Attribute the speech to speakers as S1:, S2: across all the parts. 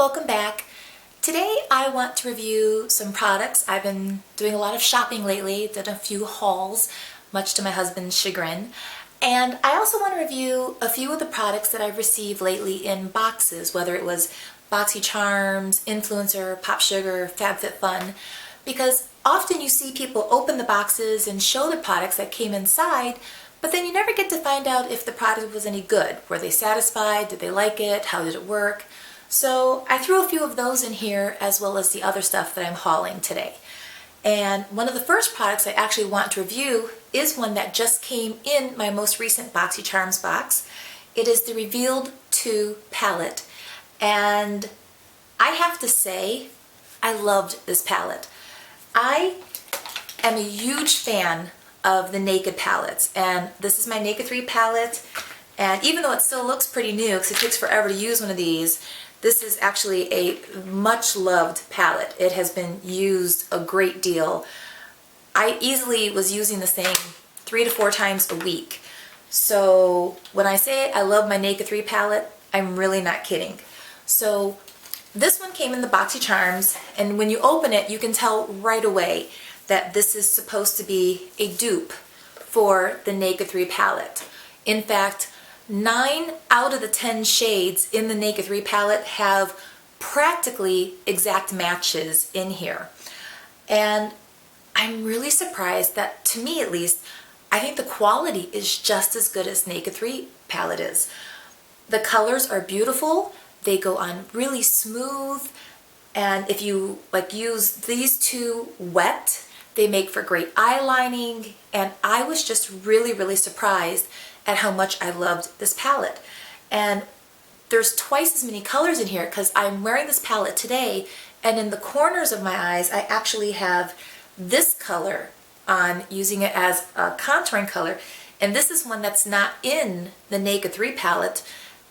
S1: welcome back. Today I want to review some products. I've been doing a lot of shopping lately, did a few hauls, much to my husband's chagrin. And I also want to review a few of the products that I've received lately in boxes, whether it was BoxyCharms, Influencer, Pop Sugar, FabFitFun, because often you see people open the boxes and show the products that came inside, but then you never get to find out if the product was any good. Were they satisfied? Did they like it? How did it work? So I threw a few of those in here as well as the other stuff that I'm hauling today. And one of the first products I actually want to review is one that just came in my most recent BoxyCharms box. It is the Revealed 2 palette. And I have to say, I loved this palette. I am a huge fan of the Naked palettes, and this is my Naked 3 palette. And even though it still looks pretty new, because it takes forever to use one of these, this is actually a much loved palette. It has been used a great deal. I easily was using this thing 3 to 4 times a week. So when I say I love my Naked 3 palette, I'm really not kidding. So this one came in the BoxyCharms, and when you open it, you can tell right away that this is supposed to be a dupe for the Naked 3 palette. In fact, 9 out of the 10 shades in the Naked 3 palette have practically exact matches in here. And I'm really surprised that, to me at least, I think the quality is just as good as Naked 3 palette is. The colors are beautiful, they go on really smooth, and if you use these two wet, they make for great eyelining, and I was just really surprised at how much I loved this palette. And there's twice as many colors in here because I'm wearing this palette today, and in the corners of my eyes I actually have this color on, using it as a contouring color, and this is one that's not in the Naked 3 palette.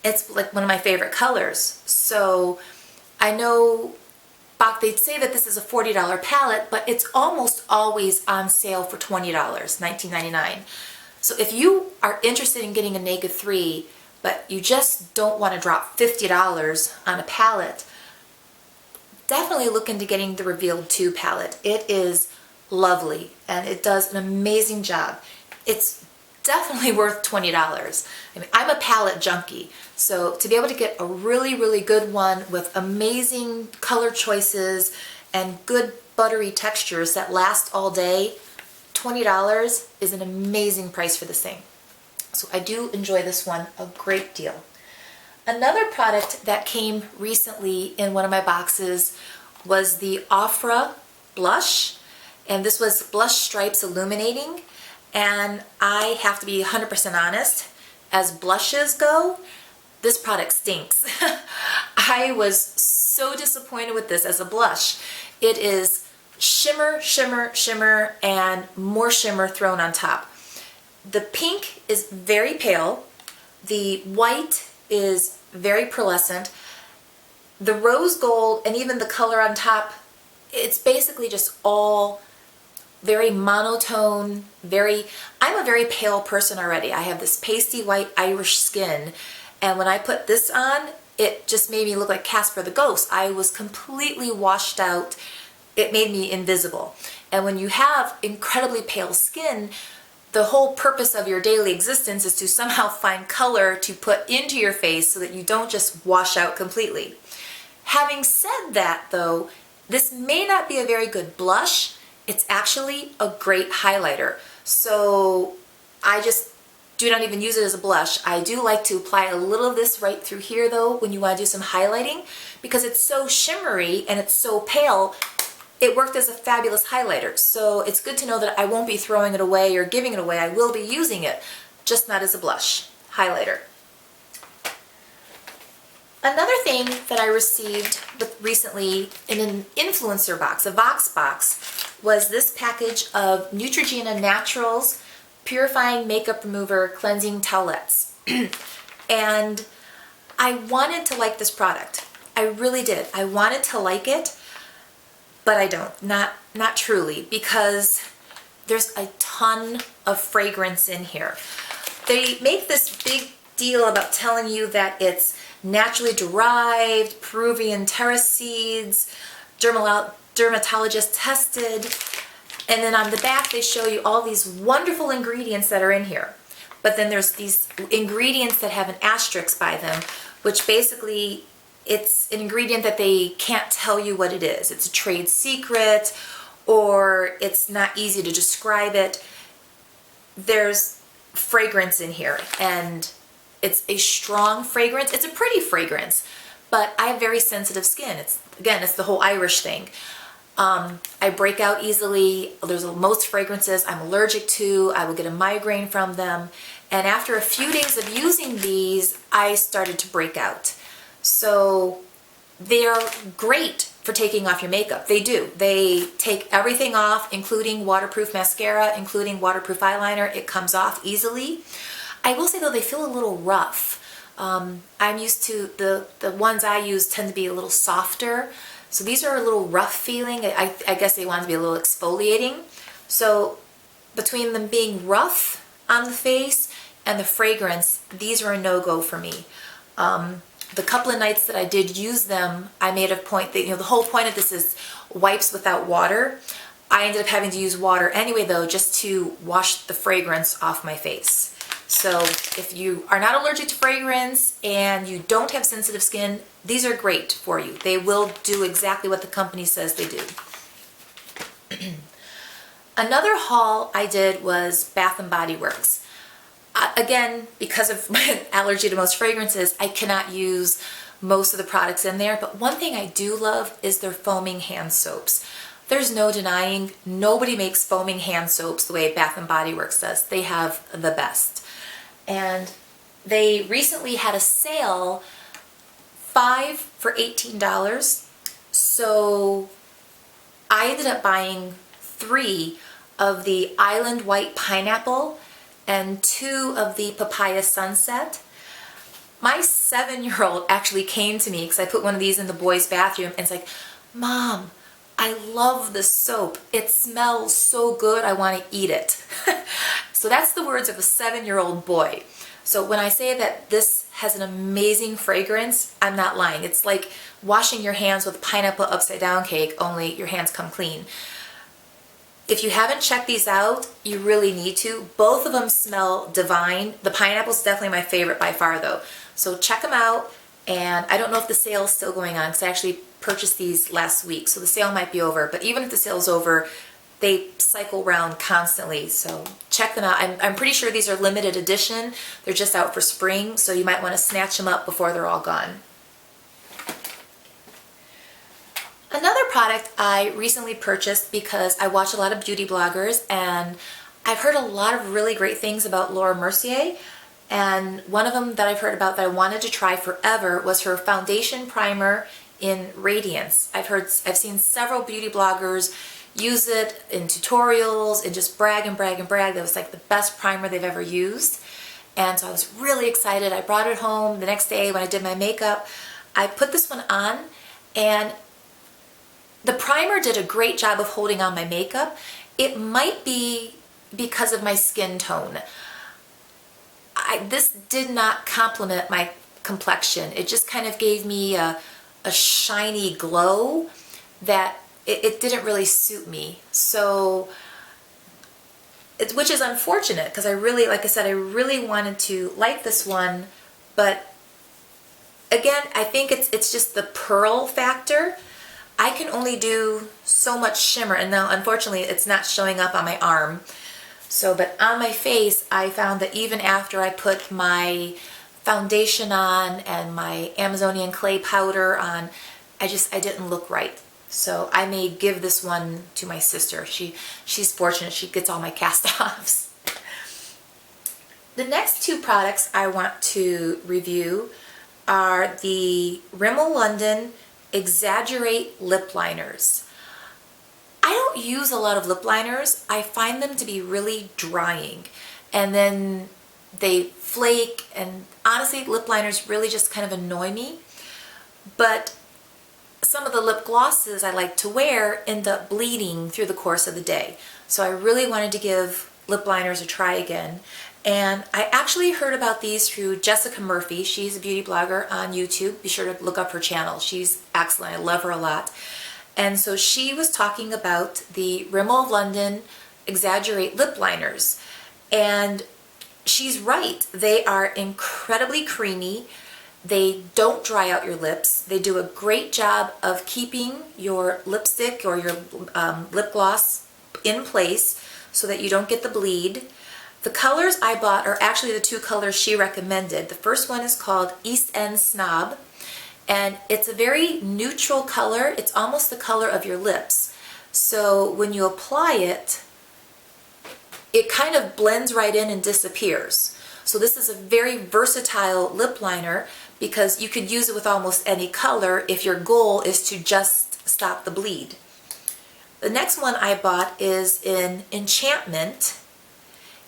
S1: It's like one of my favorite colors. So I know they say that this is a $40 palette, but it's almost always on sale for $20, $19.99. So if you are interested in getting a Naked 3, but you just don't want to drop $50 on a palette, definitely look into getting the Revealed 2 palette. It is lovely, and it does an amazing job. It's definitely worth $20. I mean, I'm a palette junkie, so to be able to get a really good one with amazing color choices and good buttery textures that last all day, $20 is an amazing price for this thing. So I do enjoy this one a great deal. Another product that came recently in one of my boxes was the Ofra blush, and this was Blush Stripes Illuminating. And I have to be 100% honest, as blushes go, this product stinks. I was so disappointed with this as a blush. It is shimmer, and more shimmer thrown on top. The pink is very pale. The white is very pearlescent. The rose gold and even the color on top, it's basically just all very monotone, I'm a very pale person already. I have this pasty white Irish skin, and when I put this on, it just made me look like Casper the Ghost. I was completely washed out. It made me invisible. And when you have incredibly pale skin, the whole purpose of your daily existence is to somehow find color to put into your face so that you don't just wash out completely. Having said that though, this may not be a very good blush. It's actually a great highlighter. So I just do not even use it as a blush. I do like to apply a little of this right through here though when you want to do some highlighting, because it's so shimmery and it's so pale. It worked as a fabulous highlighter. So it's good to know that I won't be throwing it away or giving it away. I will be using it, just not as a blush highlighter. Another thing that I received recently in an influencer box, a Vox box, was this package of Neutrogena Naturals Purifying Makeup Remover Cleansing Towelettes. And I wanted to like this product. I really did. I wanted to like it, but I don't. Not truly, because there's a ton of fragrance in here. They make this big deal about telling you that it's naturally derived, Peruvian terrace seeds, dermatologist tested, and then on the back they show you all these wonderful ingredients that are in here. But then there's these ingredients that have an asterisk by them, which basically it's an ingredient that they can't tell you what it is. It's a trade secret, or it's not easy to describe it. There's fragrance in here, and it's a strong fragrance. It's a pretty fragrance, but I have very sensitive skin. It's the whole Irish thing. I break out easily. There's most fragrances I'm allergic to. I will get a migraine from them. And after a few days of using these, I started to break out. So they are great for taking off your makeup. They do. They take everything off, including waterproof mascara, including waterproof eyeliner. It comes off easily. I will say though, they feel a little rough. I'm used to, the ones I use tend to be a little softer. So these are a little rough feeling. I guess they want to be a little exfoliating. So between them being rough on the face and the fragrance, these are a no-go for me. The couple of nights that I did use them, I made a point that, the whole point of this is wipes without water. I ended up having to use water anyway though, just to wash the fragrance off my face. So if you are not allergic to fragrance and you don't have sensitive skin, these are great for you. They will do exactly what the company says they do. Another haul I did was Bath & Body Works. Again, because of my allergy to most fragrances, I cannot use most of the products in there, but one thing I do love is their foaming hand soaps. There's no denying, nobody makes foaming hand soaps the way Bath & Body Works does. They have the best. And they recently had a sale, 5 for $18. So I ended up buying 3 of the Island White Pineapple and 2 of the Papaya Sunset. My 7-year-old actually came to me because I put one of these in the boys' bathroom and it's like, Mom, I love this soap. It smells so good, I want to eat it. So that's the words of a 7-year-old boy. So when I say that this has an amazing fragrance, I'm not lying. It's like washing your hands with pineapple upside down cake, only your hands come clean. If you haven't checked these out, you really need to. Both of them smell divine. The pineapple's definitely my favorite by far though. So check them out. And I don't know if the sale is still going on because I actually purchased these last week. So the sale might be over. But even if the sale's over, they cycle around constantly. So check them out. I'm pretty sure these are limited edition. They're just out for spring. So you might want to snatch them up before they're all gone. Another product I recently purchased because I watch a lot of beauty bloggers and I've heard a lot of really great things about Laura Mercier, and one of them that I've heard about that I wanted to try forever was her foundation primer in Radiance. I've seen several beauty bloggers use it in tutorials and just brag and brag and brag that it was like the best primer they've ever used. And so I was really excited. I brought it home the next day when I did my makeup. I put this one on and the primer did a great job of holding on my makeup. It might be because of my skin tone. This did not complement my complexion. It just kind of gave me a shiny glow that it didn't really suit me. So, which is unfortunate because I really, like I said, I really wanted to like this one, but again, I think it's just the pearl factor. I can only do so much shimmer, and now unfortunately it's not showing up on my arm. So, but on my face, I found that even after I put my foundation on and my Amazonian clay powder on, I didn't look right. So I may give this one to my sister. She's fortunate, she gets all my cast-offs. The next 2 products I want to review are the Rimmel London Exaggerate lip liners. I don't use a lot of lip liners. I find them to be really drying and then they flake, and honestly lip liners really just kind of annoy me. But some of the lip glosses I like to wear end up bleeding through the course of the day. So I really wanted to give lip liners a try again. And I actually heard about these through Jessica Murphy. She's a beauty blogger on YouTube. Be sure to look up her channel. She's excellent. I love her a lot. And so she was talking about the Rimmel of London Exaggerate lip liners. And she's right. They are incredibly creamy. They don't dry out your lips. They do a great job of keeping your lipstick or your lip gloss in place so that you don't get the bleed. The colors I bought are actually the two colors she recommended. The first one is called East End Snob, and it's a very neutral color. It's almost the color of your lips. So when you apply it, it kind of blends right in and disappears. So this is a very versatile lip liner because you could use it with almost any color if your goal is to just stop the bleed. The next one I bought is in Enchantment.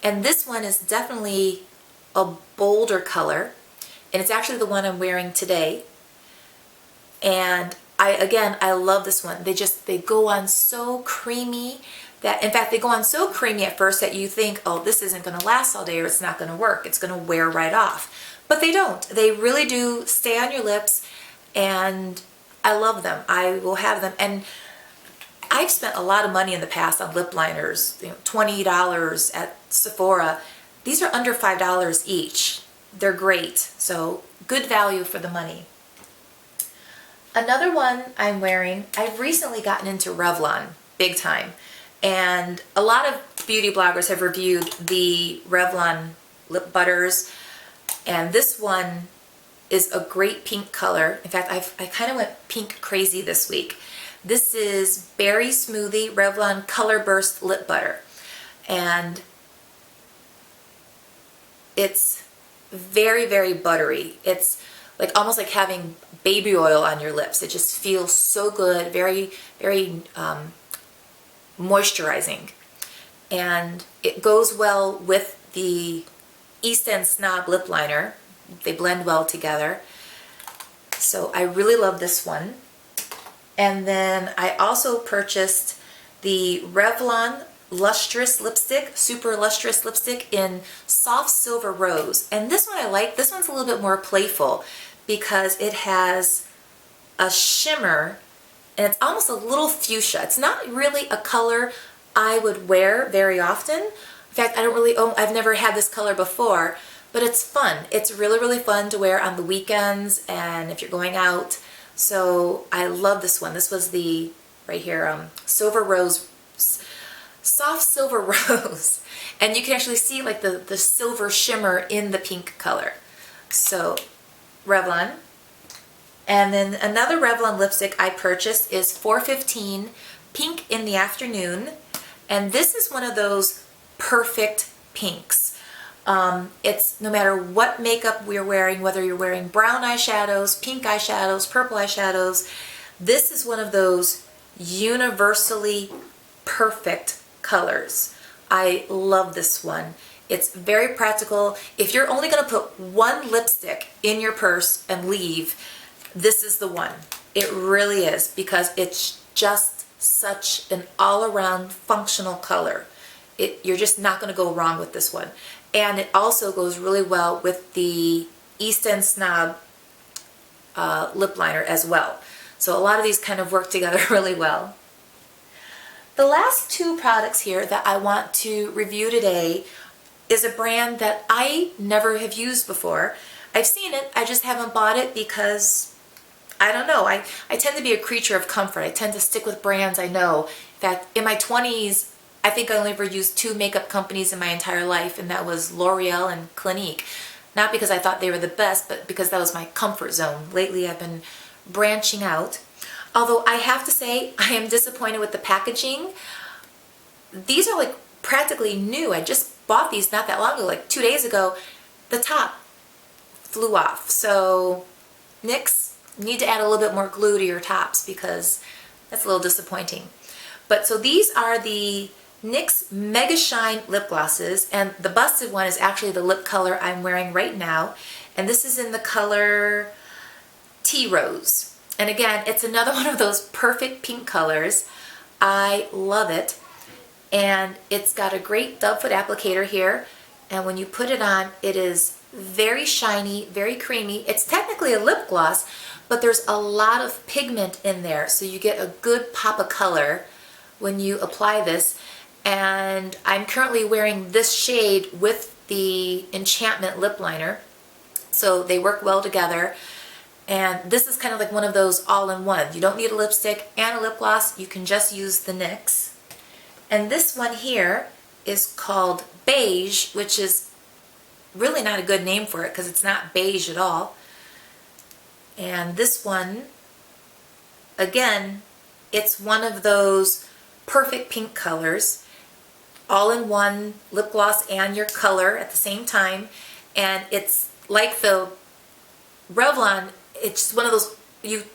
S1: And this one is definitely a bolder color, and it's actually the one I'm wearing today. And I love this one. They go on so creamy that, in fact, they go on so creamy at first that you think, oh, this isn't going to last all day or it's not going to work. It's going to wear right off. But they don't. They really do stay on your lips, and I love them. I will have them. And I've spent a lot of money in the past on lip liners, $20 at Sephora. These are under $5 each. They're great, so good value for the money. Another one I'm wearing, I've recently gotten into Revlon, big time. And a lot of beauty bloggers have reviewed the Revlon lip butters. And this one is a great pink color. In fact, I kind of went pink crazy this week. This is Berry Smoothie Revlon Color Burst Lip Butter. And it's very, very buttery. It's like almost like having baby oil on your lips. It just feels so good, very, very moisturizing. And it goes well with the East End Snob lip liner. They blend well together. So I really love this one. And then I also purchased the Revlon Lustrous Lipstick, Super Lustrous Lipstick in Soft Silver Rose. And this one I like. This one's a little bit more playful because it has a shimmer and it's almost a little fuchsia. It's not really a color I would wear very often. In fact, I've never had this color before, but it's fun. It's really, really fun to wear on the weekends and if you're going out. So I love this one. This was the, right here, Silver Rose, Soft Silver Rose. And you can actually see like the silver shimmer in the pink color. So Revlon. And then another Revlon lipstick I purchased is 415 Pink in the Afternoon. And this is one of those perfect pinks. It's no matter what makeup we're wearing, whether you're wearing brown eyeshadows, pink eyeshadows, purple eyeshadows, this is one of those universally perfect colors. I love this one. It's very practical. If you're only going to put one lipstick in your purse and leave, this is the one. It really is, because it's just such an all-around functional color. You're just not going to go wrong with this one. And it also goes really well with the East End Snob lip liner as well. So a lot of these kind of work together really well. The last two products here that I want to review today is a brand that I never have used before. I've seen it, I just haven't bought it because, I don't know, I tend to be a creature of comfort. I tend to stick with brands I know. In fact, in my 20s, I think I only ever used two makeup companies in my entire life, and that was L'Oreal and Clinique. Not because I thought they were the best, but because that was my comfort zone. Lately I've been branching out. Although I have to say, I am disappointed with the packaging. These are like practically new. I just bought these not that long ago, like 2 days ago. The top flew off. So NYX, you need to add a little bit more glue to your tops because that's a little disappointing. But so these are the NYX Mega Shine lip glosses, and the busted one is actually the lip color I'm wearing right now, and this is in the color Tea Rose. And again, it's another one of those perfect pink colors. I love it, and it's got a great dovefoot applicator here. And when you put it on, it is very shiny, very creamy. It's technically a lip gloss, but there's a lot of pigment in there, so you get a good pop of color when you apply this. And I'm currently wearing this shade with the Enchantment lip liner, so they work well together. And this is kind of like one of those all-in-one. You don't need a lipstick and a lip gloss, you can just use the NYX. And this one here is called Beige, which is really not a good name for it because it's not beige at all. And this one, again, it's one of those perfect pink colors, all-in-one lip gloss and your color at the same time. And it's like the Revlon, it's one of those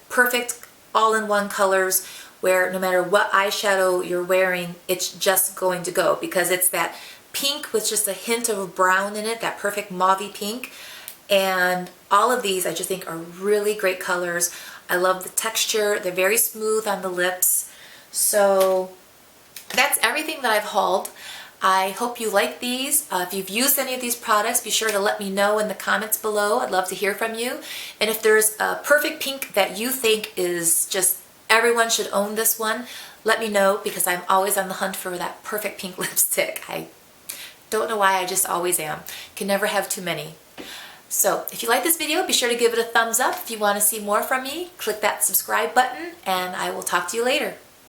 S1: perfect all-in-one colors where no matter what eyeshadow you're wearing, it's just going to go, because it's that pink with just a hint of brown in it, that perfect mauvey pink. And all of these I just think are really great colors. I love the texture. They're very smooth on the lips. So that's everything that I've hauled. I hope you like these. If you've used any of these products, be sure to let me know in the comments below. I'd love to hear from you. And if there's a perfect pink that you think is just everyone should own this one, let me know, because I'm always on the hunt for that perfect pink lipstick. I don't know why, I just always am. Can never have too many. So if you like this video, be sure to give it a thumbs up. If you want to see more from me, click that subscribe button, and I will talk to you later.